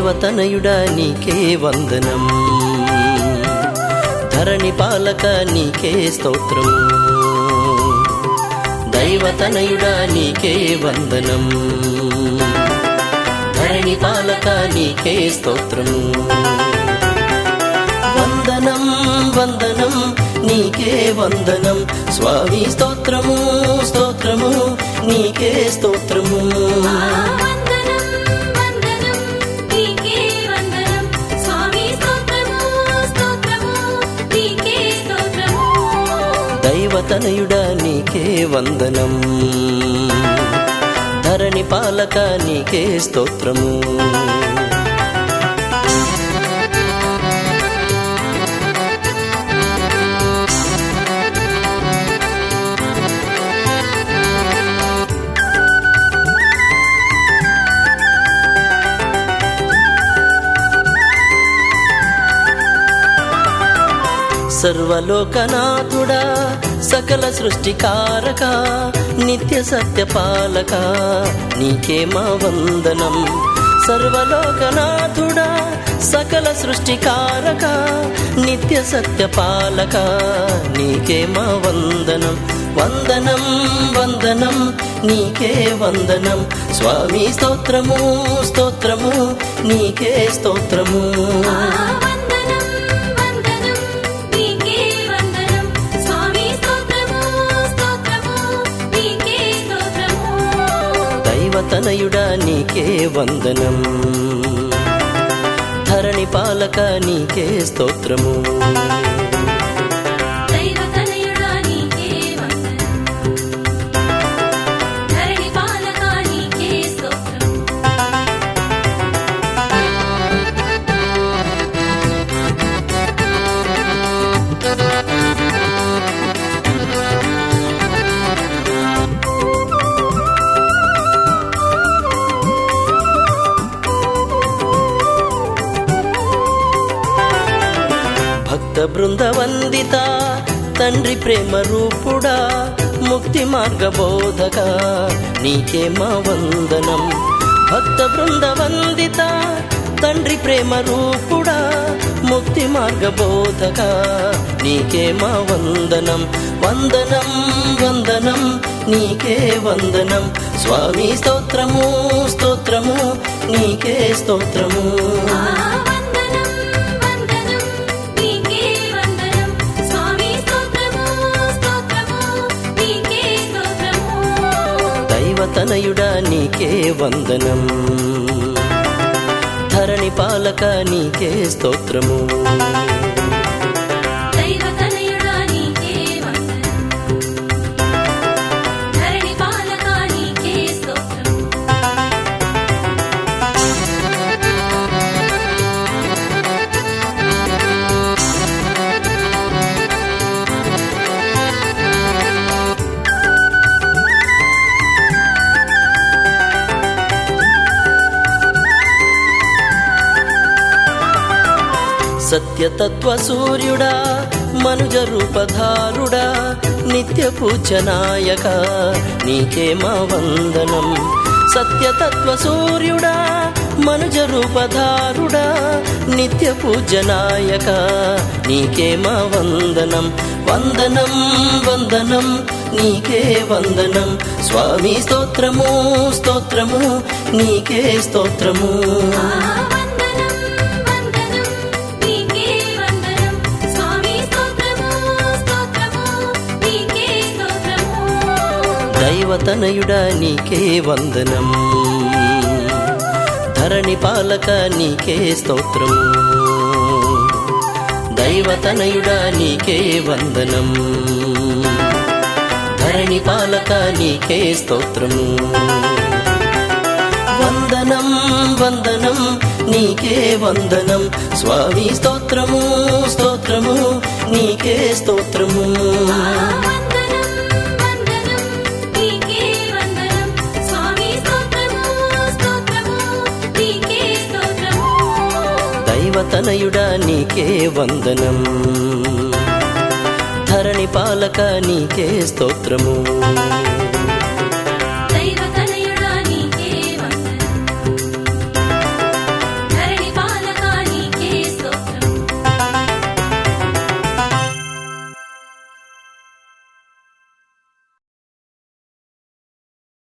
దైవతనయుడా నీకే వందనం, ధరణి పాలక నీకే స్తోత్రం. దైవతనయుడా నీకే వందనం, ధరణి పాలక నీకే స్తోత్రం. వందనం వందనం నీకే వందనం స్వామి, స్తోత్రము స్తోత్రము నీకే స్తోత్రము. దైవతనయుడా నీకే వందనం, ధరణి పాలక నీకే స్తోత్రము. సర్వలోకనాథుడా సకల సృష్టికారక నిత్య సత్యపాలక నీకే మా వందనం. సర్వలోకనాథుడా సకల సృష్టికారక నిత్య సత్యపాలక నీకే మా వందనం. వందనం వందనం నీకే వందనం స్వామి, స్తోత్రము స్తోత్రము నీకే స్తోత్రము. దైవతనయుడా నీకే వందనం, ధరణి పాలక నీకే స్తోత్రము. భక్త బృందవందిత తండ్రి ప్రేమ రూపుడా, ముక్తి మార్గ బోధక నీకే మా వందనం. భక్త బృందవందిత తండ్రి ప్రేమ రూపుడా, ముక్తి మార్గ బోధక నీకే మా వందనం. వందనం వందనం నీకే వందనం స్వామి, స్తోత్రము స్తోత్రము నీకే స్తోత్రము. దైవతనయుడా నీకే వందనం, ధరణి పాలక నీకే స్తోత్రము. సత్యతత్వ సూర్యుడా మనుజ రూపధారుడా, నిత్య పూజనాయక నీకే మా వందనం. సత్యతత్వ సూర్యుడా మనుజ రూపధారుడా, నిత్య పూజనాయక నీకే మా వందనం. వందనం వందనం నీకే వందనం స్వామి, స్తోత్రము స్తోత్రము నీకే స్తోత్రము. దైవతనయుడా నీకే వందనం, ధరణి పాలక నీకే స్తోత్రం. దైవతనయుడా నీకే వందనం, ధరణి పాలక నీకే స్తోత్రం. వందనం వందనం నీకే వందనం స్వామి, స్తోత్రము స్తోత్రము నీకే స్తోత్రము. దైవతనయుడా నీకే వందనం, ధరణి పాలక నీకే స్తోత్రము.